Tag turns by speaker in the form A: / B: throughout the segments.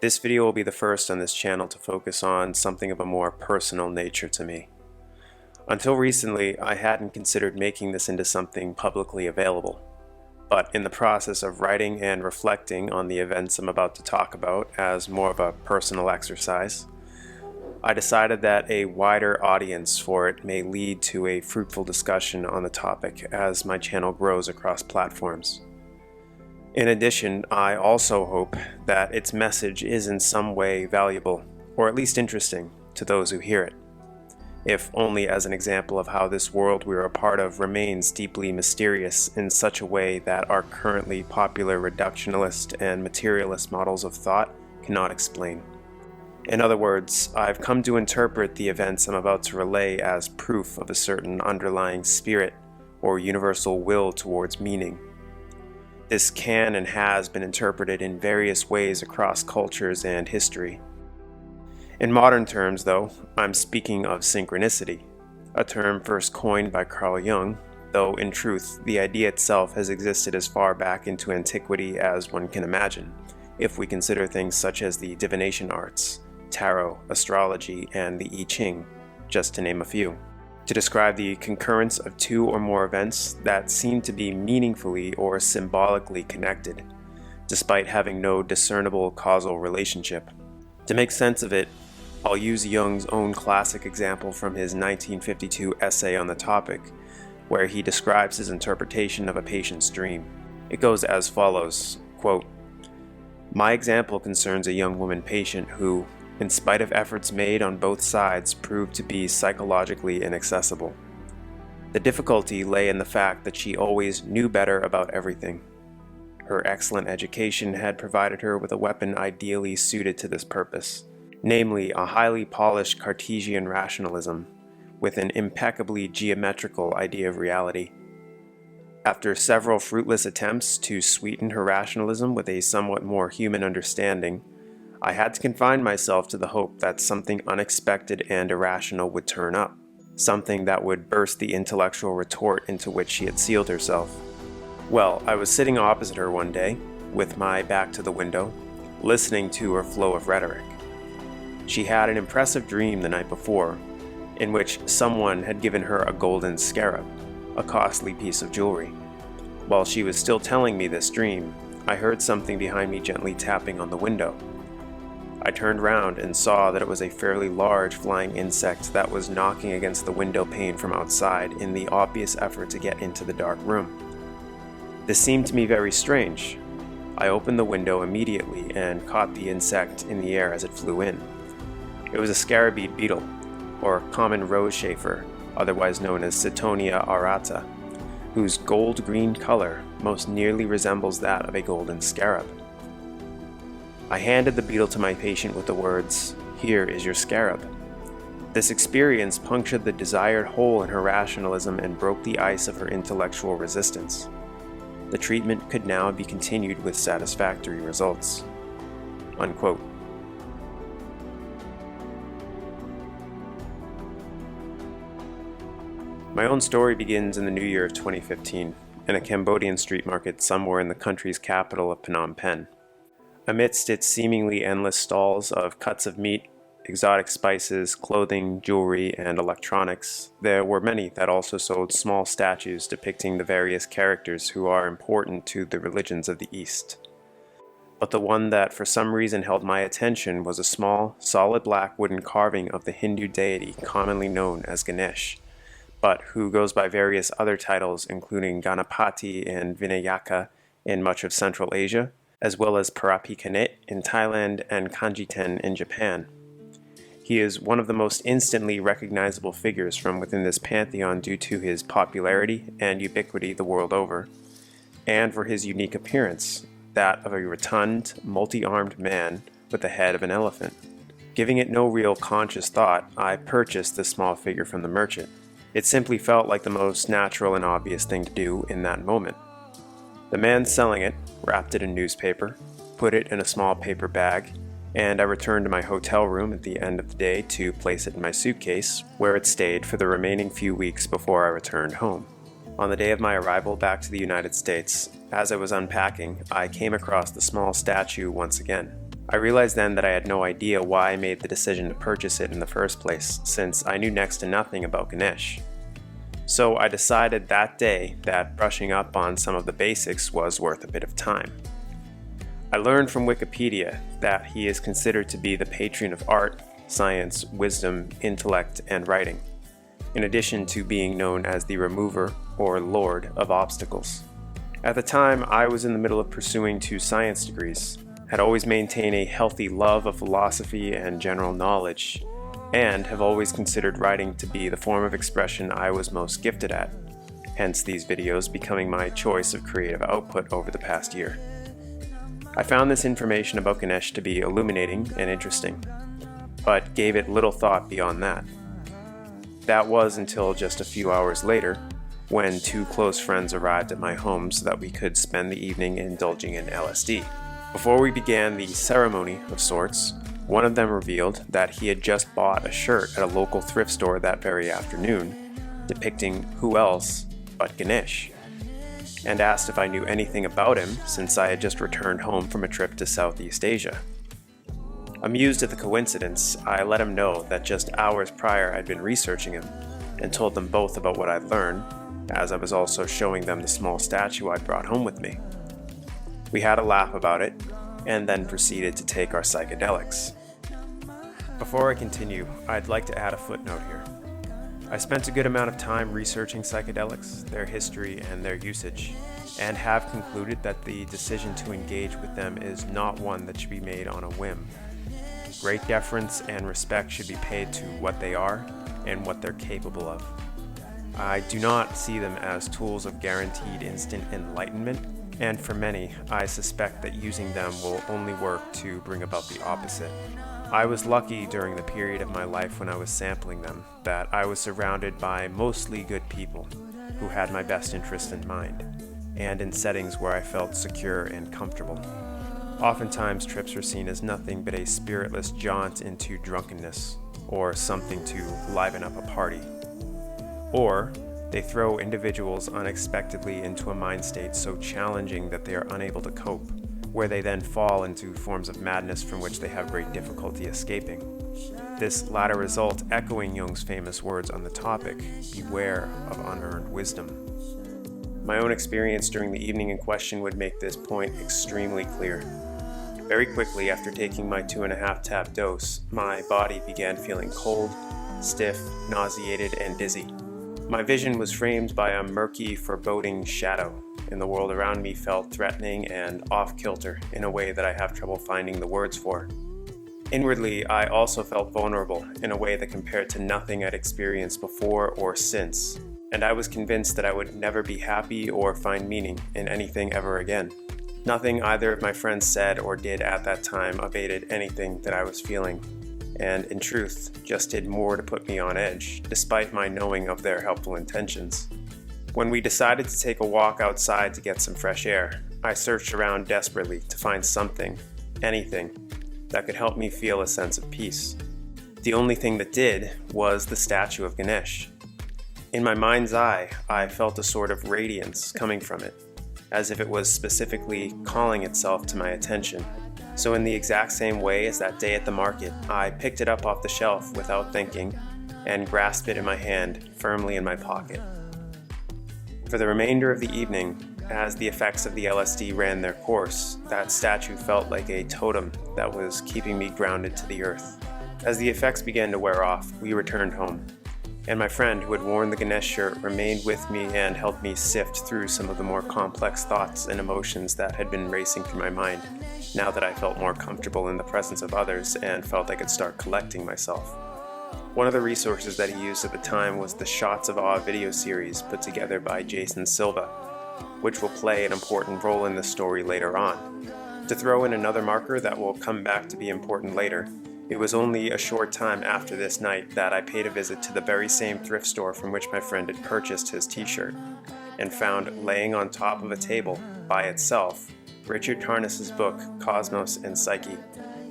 A: This video will be the first on this channel to focus on something of a more personal nature to me. Until recently, I hadn't considered making this into something publicly available. But in the process of writing and reflecting on the events I'm about to talk about as more of a personal exercise, I decided that a wider audience for it may lead to a fruitful discussion on the topic as my channel grows across platforms. In addition, I also hope that its message is in some way valuable, or at least interesting, to those who hear it, if only as an example of how this world we are a part of remains deeply mysterious in such a way that our currently popular reductionist and materialist models of thought cannot explain. In other words, I've come to interpret the events I'm about to relay as proof of a certain underlying spirit or universal will towards meaning. This can and has been interpreted in various ways across cultures and history. In modern terms, though, I'm speaking of synchronicity, a term first coined by Carl Jung, though in truth the idea itself has existed as far back into antiquity as one can imagine, if we consider things such as the divination arts, tarot, astrology, and the I Ching, just to name a few, to describe the concurrence of two or more events that seem to be meaningfully or symbolically connected, despite having no discernible causal relationship. To make sense of it, I'll use Jung's own classic example from his 1952 essay on the topic, where he describes his interpretation of a patient's dream. It goes as follows, quote, "My example concerns a young woman patient who, in spite of efforts made on both sides, proved to be psychologically inaccessible. The difficulty lay in the fact that she always knew better about everything. Her excellent education had provided her with a weapon ideally suited to this purpose, namely a highly polished Cartesian rationalism with an impeccably geometrical idea of reality. After several fruitless attempts to sweeten her rationalism with a somewhat more human understanding, I had to confine myself to the hope that something unexpected and irrational would turn up, something that would burst the intellectual retort into which she had sealed herself. Well, I was sitting opposite her one day, with my back to the window, listening to her flow of rhetoric. She had an impressive dream the night before, in which someone had given her a golden scarab, a costly piece of jewelry. While she was still telling me this dream, I heard something behind me gently tapping on the window. I turned round and saw that it was a fairly large flying insect that was knocking against the window pane from outside in the obvious effort to get into the dark room. This seemed to me very strange. I opened the window immediately and caught the insect in the air as it flew in. It was a scarabid beetle, or common rose chafer, otherwise known as Cetonia aurata, whose gold-green color most nearly resembles that of a golden scarab. I handed the beetle to my patient with the words, "Here is your scarab." This experience punctured the desired hole in her rationalism and broke the ice of her intellectual resistance. The treatment could now be continued with satisfactory results. Unquote. My own story begins in the new year of 2015, in a Cambodian street market somewhere in the country's capital of Phnom Penh. Amidst its seemingly endless stalls of cuts of meat, exotic spices, clothing, jewelry, and electronics, there were many that also sold small statues depicting the various characters who are important to the religions of the East. But the one that for some reason held my attention was a small, solid black wooden carving of the Hindu deity commonly known as Ganesh, but who goes by various other titles including Ganapati and Vinayaka in much of Central Asia, as well as Parapikanet in Thailand and Kanjiten in Japan. He is one of the most instantly recognizable figures from within this pantheon due to his popularity and ubiquity the world over, and for his unique appearance, that of a rotund, multi-armed man with the head of an elephant. Giving it no real conscious thought, I purchased this small figure from the merchant. It simply felt like the most natural and obvious thing to do in that moment. The man selling it wrapped it in newspaper, put it in a small paper bag, and I returned to my hotel room at the end of the day to place it in my suitcase, where it stayed for the remaining few weeks before I returned home. On the day of my arrival back to the United States, as I was unpacking, I came across the small statue once again. I realized then that I had no idea why I made the decision to purchase it in the first place, since I knew next to nothing about Ganesh. So I decided that day that brushing up on some of the basics was worth a bit of time. I learned from Wikipedia that he is considered to be the patron of art, science, wisdom, intellect, and writing, in addition to being known as the remover or lord of obstacles. At the time, I was in the middle of pursuing 2 science degrees, had always maintained a healthy love of philosophy and general knowledge, and have always considered writing to be the form of expression I was most gifted at, hence these videos becoming my choice of creative output over the past year. I found this information about Ganesh to be illuminating and interesting, but gave it little thought beyond that. That was until just a few hours later, when 2 close friends arrived at my home so that we could spend the evening indulging in LSD. Before we began the ceremony of sorts, one of them revealed that he had just bought a shirt at a local thrift store that very afternoon, depicting who else but Ganesh, and asked if I knew anything about him since I had just returned home from a trip to Southeast Asia. Amused at the coincidence, I let him know that just hours prior I'd been researching him, and told them both about what I'd learned, as I was also showing them the small statue I'd brought home with me. We had a laugh about it, and then proceeded to take our psychedelics. Before I continue, I'd like to add a footnote here. I spent a good amount of time researching psychedelics, their history, and their usage, and have concluded that the decision to engage with them is not one that should be made on a whim. Great deference and respect should be paid to what they are and what they're capable of. I do not see them as tools of guaranteed instant enlightenment, and for many, I suspect that using them will only work to bring about the opposite. I was lucky during the period of my life when I was sampling them that I was surrounded by mostly good people who had my best interest in mind, and in settings where I felt secure and comfortable. Oftentimes, trips were seen as nothing but a spiritless jaunt into drunkenness, or something to liven up a party. Or they throw individuals unexpectedly into a mind state so challenging that they are unable to cope, where they then fall into forms of madness from which they have great difficulty escaping. This latter result echoing Jung's famous words on the topic, "Beware of unearned wisdom." My own experience during the evening in question would make this point extremely clear. Very quickly after taking my 2.5 tab dose, my body began feeling cold, stiff, nauseated, and dizzy. My vision was framed by a murky, foreboding shadow, and the world around me felt threatening and off-kilter in a way that I have trouble finding the words for. Inwardly, I also felt vulnerable in a way that compared to nothing I'd experienced before or since, and I was convinced that I would never be happy or find meaning in anything ever again. Nothing either of my friends said or did at that time abated anything that I was feeling, and in truth, just did more to put me on edge, despite my knowing of their helpful intentions. When we decided to take a walk outside to get some fresh air, I searched around desperately to find something, anything, that could help me feel a sense of peace. The only thing that did was the statue of Ganesh. In my mind's eye, I felt a sort of radiance coming from it, as if it was specifically calling itself to my attention. So in the exact same way as that day at the market, I picked it up off the shelf without thinking and grasped it in my hand, firmly in my pocket. For the remainder of the evening, as the effects of the LSD ran their course, that statue felt like a totem that was keeping me grounded to the earth. As the effects began to wear off, we returned home, and my friend who had worn the Ganesh shirt remained with me and helped me sift through some of the more complex thoughts and emotions that had been racing through my mind, now that I felt more comfortable in the presence of others and felt I could start collecting myself. One of the resources that he used at the time was the Shots of Awe video series put together by Jason Silva, which will play an important role in the story later on. To throw in another marker that will come back to be important later, it was only a short time after this night that I paid a visit to the very same thrift store from which my friend had purchased his t-shirt, and found laying on top of a table, by itself, Richard Tarnas' book, Cosmos and Psyche,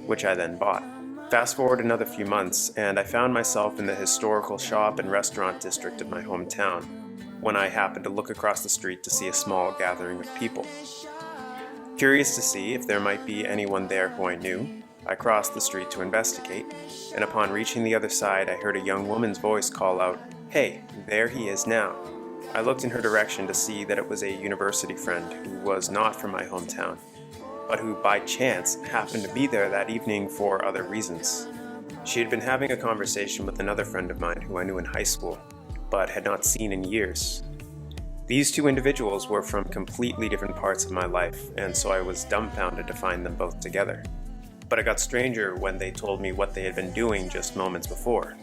A: which I then bought. Fast forward another few months, and I found myself in the historical shop and restaurant district of my hometown, when I happened to look across the street to see a small gathering of people. Curious to see if there might be anyone there who I knew, I crossed the street to investigate, and upon reaching the other side, I heard a young woman's voice call out, "Hey, there he is now." I looked in her direction to see that it was a university friend who was not from my hometown, but who by chance happened to be there that evening for other reasons. She had been having a conversation with another friend of mine who I knew in high school, but had not seen in years. These two individuals were from completely different parts of my life, and so I was dumbfounded to find them both together. But it got stranger when they told me what they had been doing just moments before.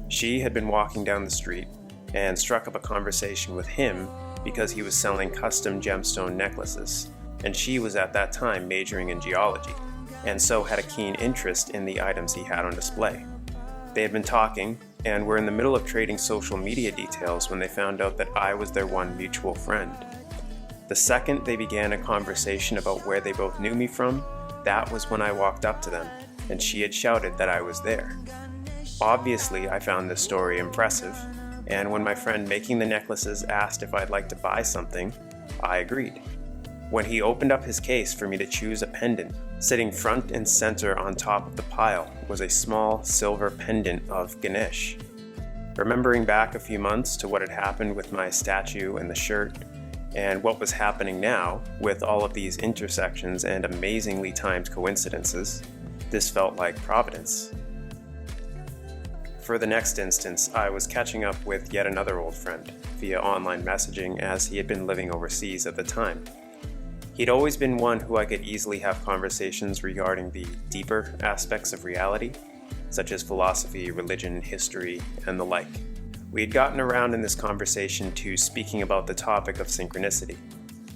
A: She had been walking down the street and struck up a conversation with him because he was selling custom gemstone necklaces, and she was at that time majoring in geology, and so had a keen interest in the items he had on display. They had been talking, and were in the middle of trading social media details when they found out that I was their one mutual friend. The second they began a conversation about where they both knew me from, that was when I walked up to them, and she had shouted that I was there. Obviously, I found this story impressive, and when my friend making the necklaces asked if I'd like to buy something, I agreed. When he opened up his case for me to choose a pendant, sitting front and center on top of the pile was a small silver pendant of Ganesh. Remembering back a few months to what had happened with my statue and the shirt, and what was happening now with all of these intersections and amazingly timed coincidences, this felt like providence. For the next instance, I was catching up with yet another old friend via online messaging as he had been living overseas at the time. He'd always been one who I could easily have conversations regarding the deeper aspects of reality, such as philosophy, religion, history, and the like. We had gotten around in this conversation to speaking about the topic of synchronicity,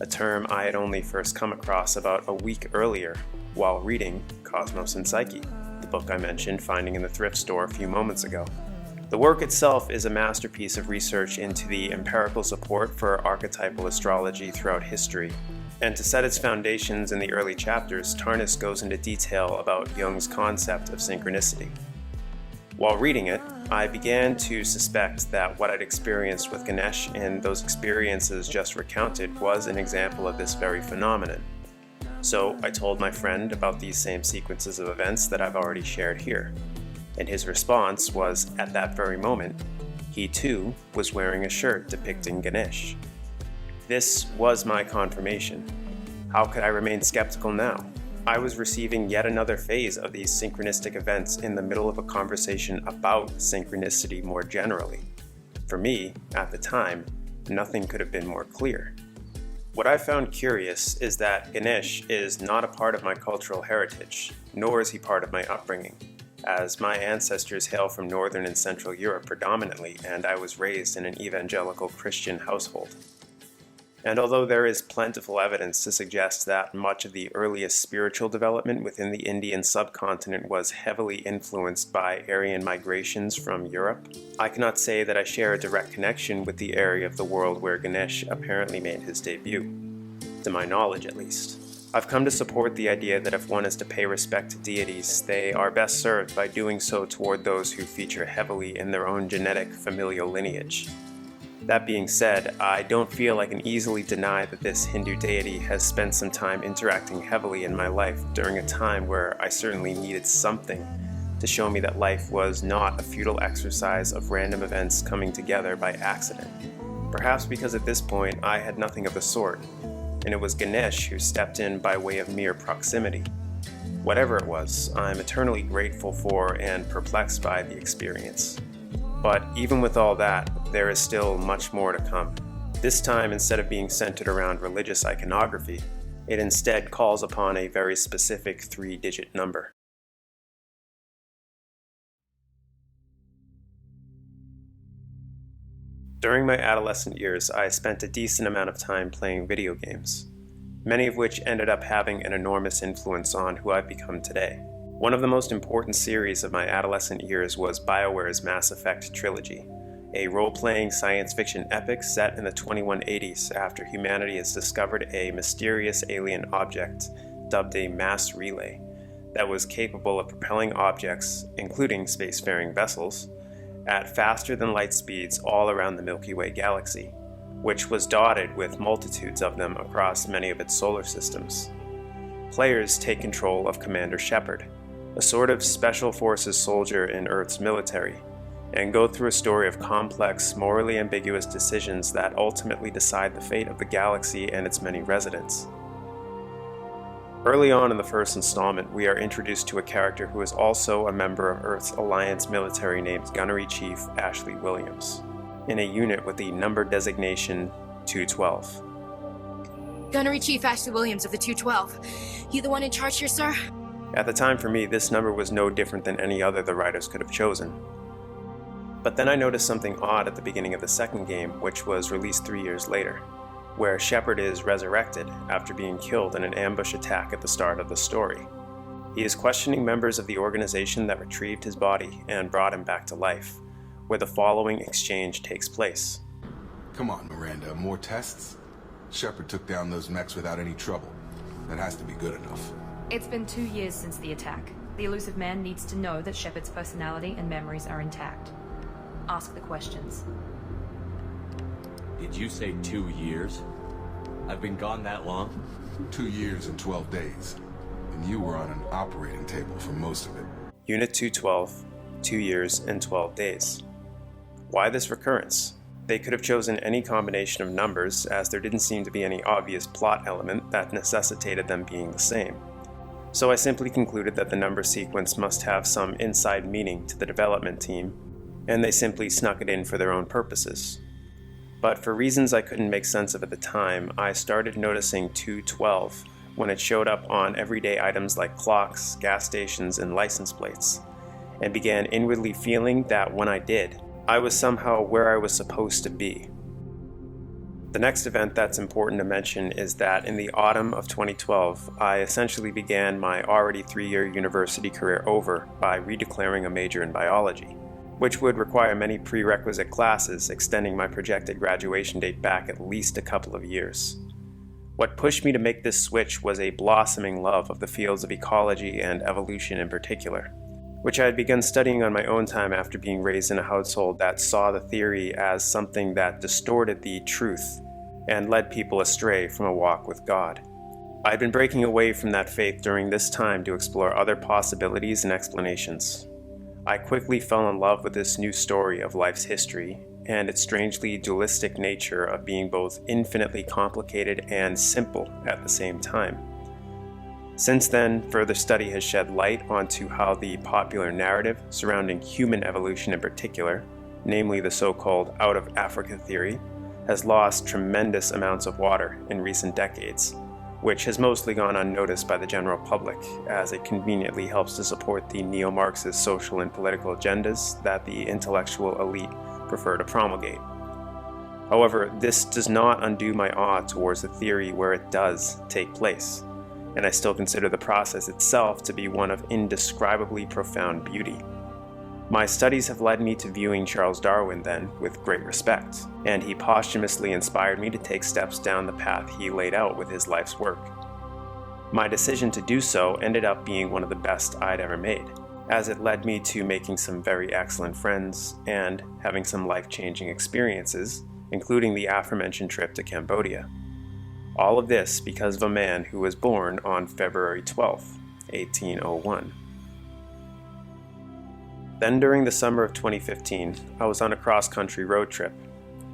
A: a term I had only first come across about a week earlier while reading Cosmos and Psyche, the book I mentioned finding in the thrift store a few moments ago. The work itself is a masterpiece of research into the empirical support for archetypal astrology throughout history, and to set its foundations in the early chapters, Tarnas goes into detail about Jung's concept of synchronicity. While reading it, I began to suspect that what I'd experienced with Ganesh and those experiences just recounted was an example of this very phenomenon. So I told my friend about these same sequences of events that I've already shared here, and his response was, at that very moment, he too was wearing a shirt depicting Ganesh. This was my confirmation. How could I remain skeptical now? I was receiving yet another phase of these synchronistic events in the middle of a conversation about synchronicity more generally. For me, at the time, nothing could have been more clear. What I found curious is that Ganesh is not a part of my cultural heritage, nor is he part of my upbringing, as my ancestors hail from Northern and Central Europe predominantly, and I was raised in an evangelical Christian household. And although there is plentiful evidence to suggest that much of the earliest spiritual development within the Indian subcontinent was heavily influenced by Aryan migrations from Europe, I cannot say that I share a direct connection with the area of the world where Ganesh apparently made his debut, to my knowledge at least. I've come to support the idea that if one is to pay respect to deities, they are best served by doing so toward those who feature heavily in their own genetic familial lineage. That being said, I don't feel I can easily deny that this Hindu deity has spent some time interacting heavily in my life during a time where I certainly needed something to show me that life was not a futile exercise of random events coming together by accident. Perhaps because at this point I had nothing of the sort, and it was Ganesh who stepped in by way of mere proximity. Whatever it was, I'm eternally grateful for and perplexed by the experience. But even with all that, there is still much more to come. This time, instead of being centered around religious iconography, it instead calls upon a very specific 3-digit number. During my adolescent years, I spent a decent amount of time playing video games, many of which ended up having an enormous influence on who I've become today. One of the most important series of my adolescent years was BioWare's Mass Effect trilogy, a role-playing science fiction epic set in the 2180s after humanity has discovered a mysterious alien object dubbed a mass relay that was capable of propelling objects, including spacefaring vessels, at faster than light speeds all around the Milky Way galaxy, which was dotted with multitudes of them across many of its solar systems. Players take control of Commander Shepard, a sort of special forces soldier in Earth's military, and go through a story of complex, morally ambiguous decisions that ultimately decide the fate of the galaxy and its many residents. Early on in the first installment, we are introduced to a character who is also a member of Earth's Alliance military named Gunnery Chief Ashley Williams, in a unit with the number designation 212.
B: Gunnery Chief Ashley Williams of the 212. You the one in charge here, sir?
A: At the time for me, this number was no different than any other the writers could have chosen. But then I noticed something odd at the beginning of the second game, which was released 3 years later, where Shepard is resurrected after being killed in an ambush attack at the start of the story. He is questioning members of the organization that retrieved his body and brought him back to life, where the following exchange takes place.
C: Come on, Miranda, more tests? Shepard took down those mechs without any trouble. That has to be good enough.
D: It's been 2 years since the attack. The elusive man needs to know that Shepard's personality and memories are intact. Ask the questions.
E: Did you say 2 years? I've been gone that long?
C: 2 years and 12 days. And you were on an operating table for most of it.
A: Unit 212, 2 years and 12 days. Why this recurrence? They could have chosen any combination of numbers, as there didn't seem to be any obvious plot element that necessitated them being the same. So I simply concluded that the number sequence must have some inside meaning to the development team, and they simply snuck it in for their own purposes. But for reasons I couldn't make sense of at the time, I started noticing 212 when it showed up on everyday items like clocks, gas stations, and license plates, and began inwardly feeling that when I did, I was somehow where I was supposed to be. The next event that's important to mention is that in the autumn of 2012, I essentially began my already 3-year university career over by redeclaring a major in biology, which would require many prerequisite classes, extending my projected graduation date back at least a couple of years. What pushed me to make this switch was a blossoming love of the fields of ecology and evolution in particular, which I had begun studying on my own time after being raised in a household that saw the theory as something that distorted the truth and led people astray from a walk with God. I had been breaking away from that faith during this time to explore other possibilities and explanations. I quickly fell in love with this new story of life's history and its strangely dualistic nature of being both infinitely complicated and simple at the same time. Since then, further study has shed light onto how the popular narrative surrounding human evolution in particular, namely the so-called out of Africa theory, has lost tremendous amounts of water in recent decades, which has mostly gone unnoticed by the general public, as it conveniently helps to support the neo-Marxist social and political agendas that the intellectual elite prefer to promulgate. However, this does not undo my awe towards the theory where it does take place, and I still consider the process itself to be one of indescribably profound beauty. My studies have led me to viewing Charles Darwin then with great respect, and he posthumously inspired me to take steps down the path he laid out with his life's work. My decision to do so ended up being one of the best I'd ever made, as it led me to making some very excellent friends and having some life-changing experiences, including the aforementioned trip to Cambodia. All of this because of a man who was born on February 12th, 1801. Then during the summer of 2015, I was on a cross-country road trip,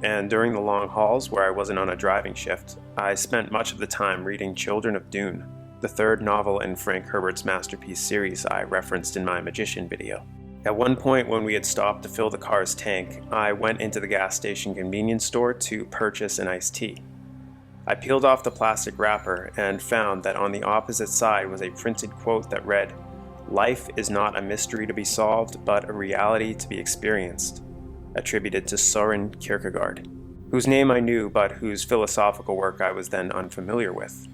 A: and during the long hauls where I wasn't on a driving shift, I spent much of the time reading Children of Dune, the third novel in Frank Herbert's masterpiece series I referenced in my Magician video. At one point when we had stopped to fill the car's tank, I went into the gas station convenience store to purchase an iced tea. I peeled off the plastic wrapper and found that on the opposite side was a printed quote that read, "Life is not a mystery to be solved, but a reality to be experienced," attributed to Søren Kierkegaard, whose name I knew but whose philosophical work I was then unfamiliar with.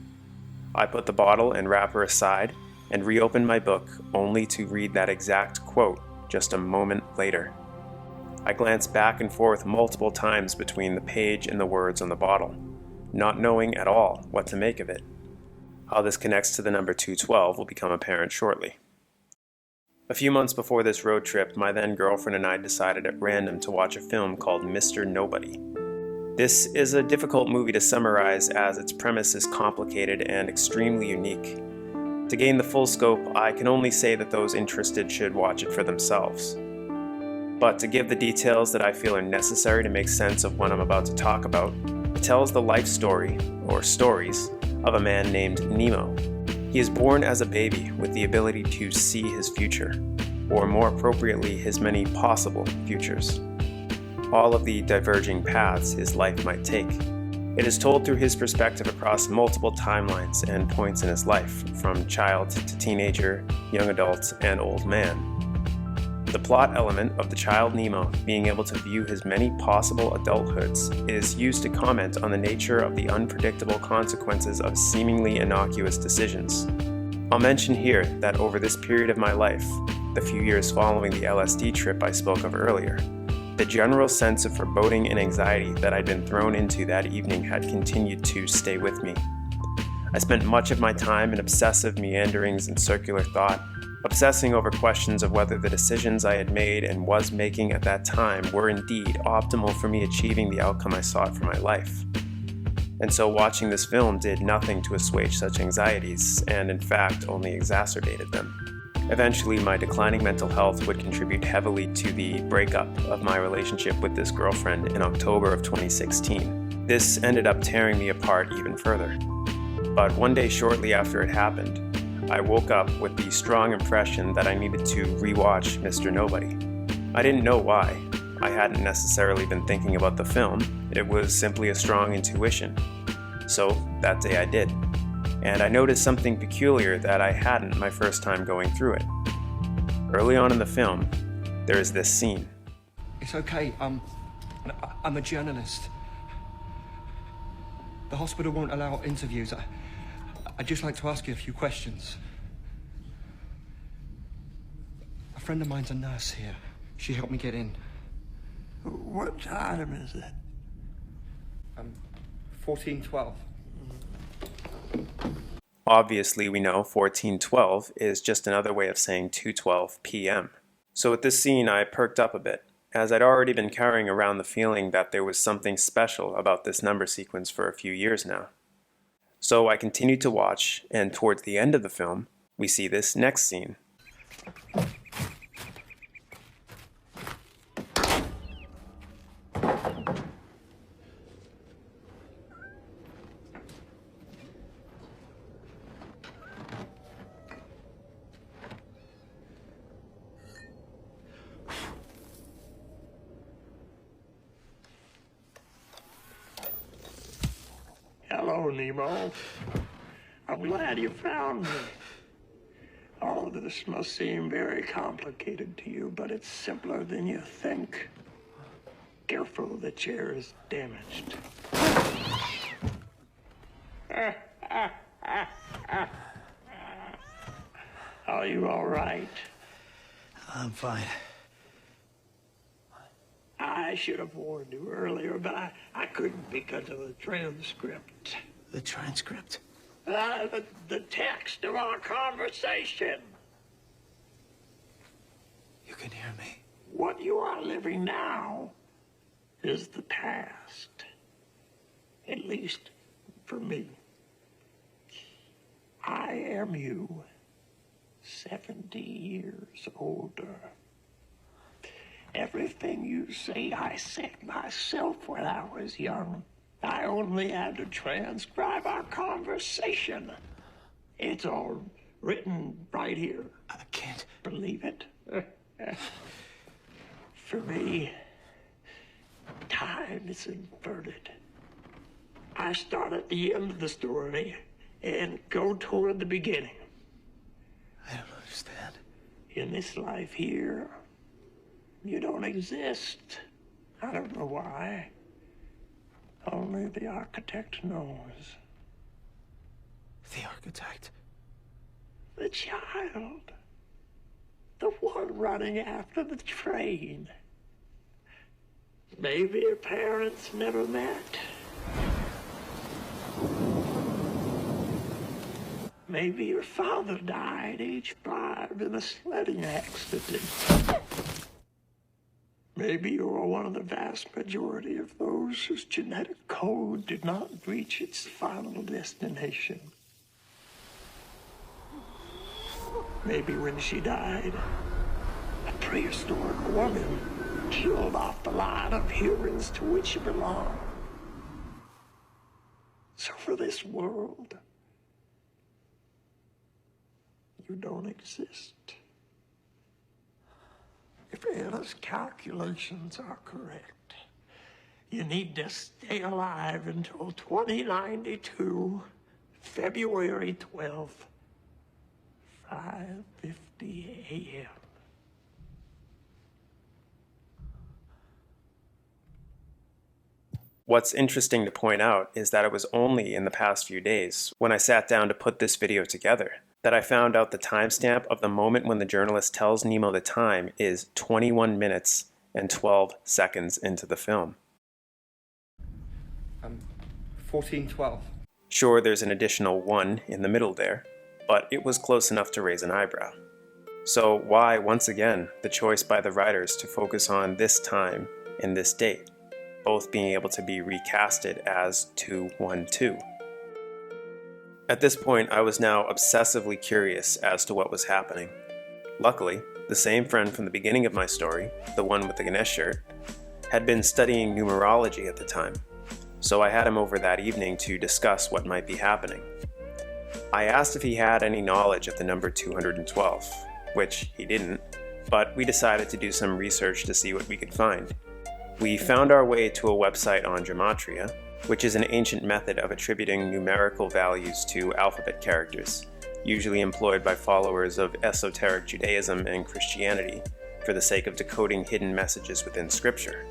A: I put the bottle and wrapper aside and reopened my book only to read that exact quote just a moment later. I glanced back and forth multiple times between the page and the words on the bottle, not knowing at all what to make of it. How this connects to the number 212 will become apparent shortly. A few months before this road trip, my then girlfriend and I decided at random to watch a film called Mr. Nobody. This is a difficult movie to summarize as its premise is complicated and extremely unique. To gain the full scope, I can only say that those interested should watch it for themselves. But to give the details that I feel are necessary to make sense of what I'm about to talk about, it tells the life story, or stories, of a man named Nemo. He is born as a baby with the ability to see his future, or more appropriately, his many possible futures. All of the diverging paths his life might take. It is told through his perspective across multiple timelines and points in his life, from child to teenager, young adult, and old man. The plot element of the child Nemo being able to view his many possible adulthoods is used to comment on the nature of the unpredictable consequences of seemingly innocuous decisions. I'll mention here that over this period of my life, the few years following the LSD trip I spoke of earlier, the general sense of foreboding and anxiety that I'd been thrown into that evening had continued to stay with me. I spent much of my time in obsessive meanderings and circular thought, obsessing over questions of whether the decisions I had made and was making at that time were indeed optimal for me achieving the outcome I sought for my life. And so watching this film did nothing to assuage such anxieties, and in fact only exacerbated them. Eventually, my declining mental health would contribute heavily to the breakup of my relationship with this girlfriend in October of 2016. This ended up tearing me apart even further. But one day shortly after it happened, I woke up with the strong impression that I needed to rewatch Mr. Nobody. I didn't know why. I hadn't necessarily been thinking about the film. It was simply a strong intuition. So that day I did. And I noticed something peculiar that I hadn't my first time going through it. Early on in the film, there is this scene.
F: It's okay, I'm a journalist. The hospital won't allow interviews. I'd just like to ask you a few questions. A friend of mine's a nurse here. She helped me get in.
G: What time is it?
F: 1412.
A: Obviously, we know 1412 is just another way of saying 2:12 p.m. So with this scene, I perked up a bit, as I'd already been carrying around the feeling that there was something special about this number sequence for a few years now. So I continued to watch, and towards the end of the film, we see this next scene.
G: Hello, Nemo. I'm glad you found me. All of this must seem very complicated to you, but it's simpler than you think. Careful, the chair is damaged. Are you all right?
H: I'm fine.
G: I should have warned you earlier, but I couldn't because of the transcript.
H: The transcript?
G: The text of our conversation.
H: You can hear me.
G: What you are living now is the past. At least for me. I am you, 70 years older. Everything you say I said myself when I was young. I only had to transcribe our conversation. It's all written right here.
H: I can't
G: believe it. For me, time is inverted. I start at the end of the story and go toward the beginning.
H: I don't understand.
G: In this life here, you don't exist. I don't know why. Only the architect knows.
H: The architect?
G: The child. The one running after the train. Maybe your parents never met. Maybe your father died age 5 in a sledding accident. Maybe you are one of the vast majority of those whose genetic code did not reach its final destination. Maybe when she died, a prehistoric woman killed off the line of humans to which she belonged. So for this world, you don't exist. If Anna's calculations are correct, you need to stay alive until 2092, February 12th, 5:50 a.m.
A: What's interesting to point out is that it was only in the past few days, when I sat down to put this video together, that I found out the timestamp of the moment when the journalist tells Nemo the time is 21 minutes and 12 seconds into the film.
F: 14:12.
A: Sure, there's an additional 1 in the middle there, but it was close enough to raise an eyebrow. So why, once again, the choice by the writers to focus on this time and this date, both being able to be recasted as 212? At this point, I was now obsessively curious as to what was happening. Luckily, the same friend from the beginning of my story, the one with the Ganesh shirt, had been studying numerology at the time, so I had him over that evening to discuss what might be happening. I asked if he had any knowledge of the number 212, which he didn't, but we decided to do some research to see what we could find. We found our way to a website on gematria, which is an ancient method of attributing numerical values to alphabet characters, usually employed by followers of esoteric Judaism and Christianity for the sake of decoding hidden messages within Scripture.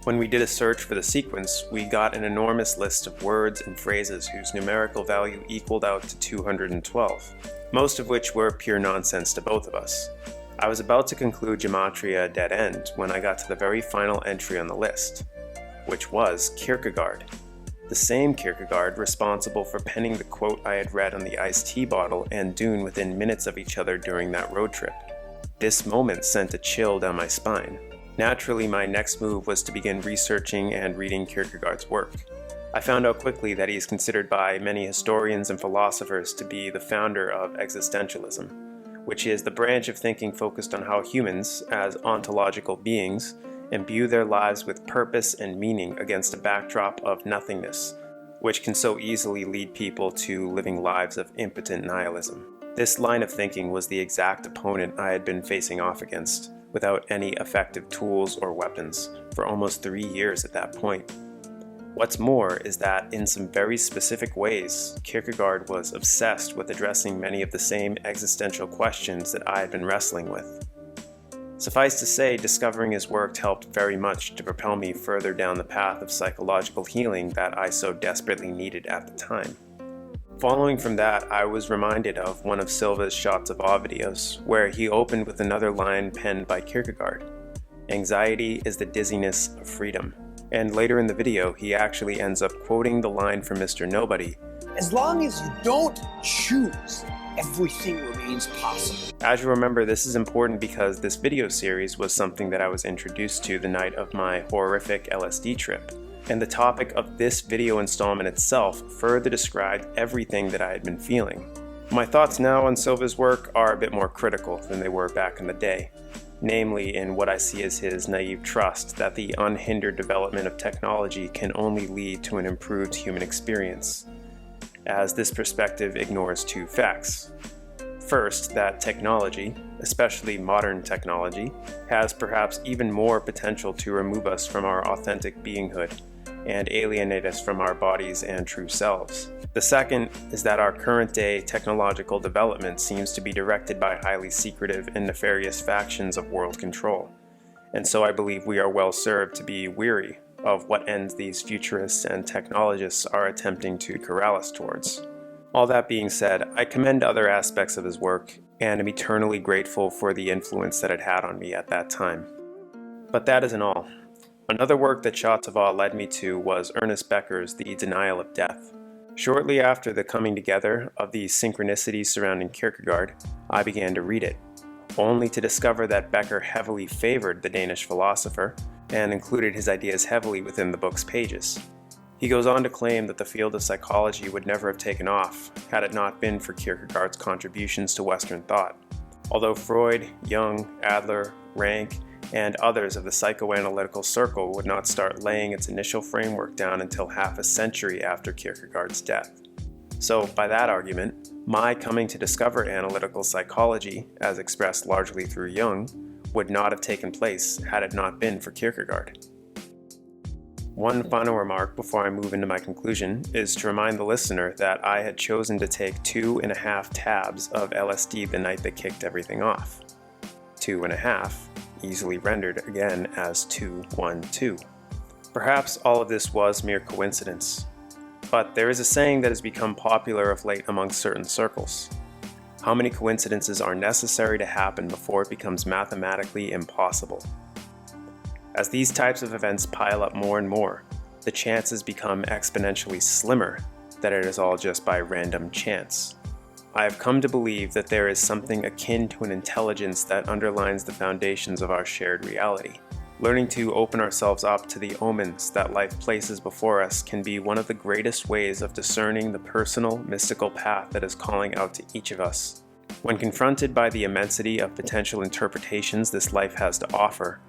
A: When we did a search for the sequence, we got an enormous list of words and phrases whose numerical value equaled out to 212, most of which were pure nonsense to both of us. I was about to conclude gematria a dead end when I got to the very final entry on the list, which was Kierkegaard. The same Kierkegaard responsible for penning the quote I had read on the iced tea bottle and Dune within minutes of each other during that road trip. This moment sent a chill down my spine. Naturally, my next move was to begin researching and reading Kierkegaard's work. I found out quickly that he is considered by many historians and philosophers to be the founder of existentialism, which is the branch of thinking focused on how humans, as ontological beings, imbue their lives with purpose and meaning against a backdrop of nothingness, which can so easily lead people to living lives of impotent nihilism. This line of thinking was the exact opponent I had been facing off against, without any effective tools or weapons, for almost 3 years at that point. What's more is that, in some very specific ways, Kierkegaard was obsessed with addressing many of the same existential questions that I had been wrestling with. Suffice to say, discovering his work helped very much to propel me further down the path of psychological healing that I so desperately needed at the time. Following from that, I was reminded of one of Silva's Shots of Awe videos, where he opened with another line penned by Kierkegaard: "Anxiety is the dizziness of freedom." And later in the video, he actually ends up quoting the line from Mr. Nobody:
I: "As long as you don't choose, everything remains possible."
A: As you remember, this is important because this video series was something that I was introduced to the night of my horrific LSD trip. And the topic of this video installment itself further described everything that I had been feeling. My thoughts now on Silva's work are a bit more critical than they were back in the day, namely in what I see as his naive trust that the unhindered development of technology can only lead to an improved human experience, as this perspective ignores two facts. First, that technology, especially modern technology, has perhaps even more potential to remove us from our authentic beinghood and alienate us from our bodies and true selves. The second is that our current day technological development seems to be directed by highly secretive and nefarious factions of world control, and so I believe we are well served to be weary of what ends these futurists and technologists are attempting to corral us towards. All that being said, I commend other aspects of his work and am eternally grateful for the influence that it had on me at that time. But that isn't all. Another work that Shots of Awe led me to was Ernest Becker's The Denial of Death. Shortly after the coming together of the synchronicities surrounding Kierkegaard, I began to read it, only to discover that Becker heavily favored the Danish philosopher and included his ideas heavily within the book's pages. He goes on to claim that the field of psychology would never have taken off had it not been for Kierkegaard's contributions to Western thought. Although Freud, Jung, Adler, Rank, and others of the psychoanalytical circle would not start laying its initial framework down until half a century after Kierkegaard's death. So, by that argument, my coming to discover analytical psychology, as expressed largely through Jung, would not have taken place had it not been for Kierkegaard. One final remark before I move into my conclusion is to remind the listener that I had chosen to take 2.5 tabs of LSD the night that kicked everything off. 2.5, easily rendered again as 212. Perhaps all of this was mere coincidence, but there is a saying that has become popular of late among certain circles. How many coincidences are necessary to happen before it becomes mathematically impossible? As these types of events pile up more and more, the chances become exponentially slimmer that it is all just by random chance. I have come to believe that there is something akin to an intelligence that underlines the foundations of our shared reality. Learning to open ourselves up to the omens that life places before us can be one of the greatest ways of discerning the personal, mystical path that is calling out to each of us. When confronted by the immensity of potential interpretations this life has to offer,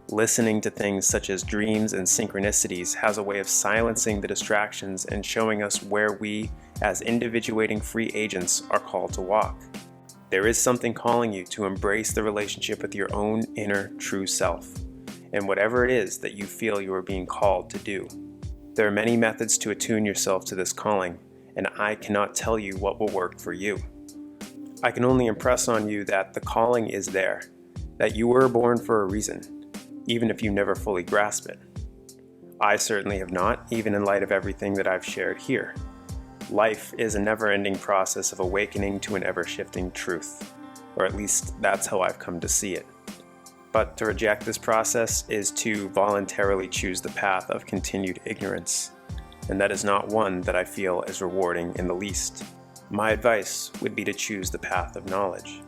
A: listening to things such as dreams and synchronicities has a way of silencing the distractions and showing us where we, as individuating free agents, are called to walk. There is something calling you to embrace the relationship with your own inner true self, and whatever it is that you feel you are being called to do. There are many methods to attune yourself to this calling, and I cannot tell you what will work for you. I can only impress on you that the calling is there, that you were born for a reason, even if you never fully grasp it. I certainly have not, even in light of everything that I've shared here. Life is a never-ending process of awakening to an ever-shifting truth, or at least that's how I've come to see it. But to reject this process is to voluntarily choose the path of continued ignorance, and that is not one that I feel is rewarding in the least. My advice would be to choose the path of knowledge.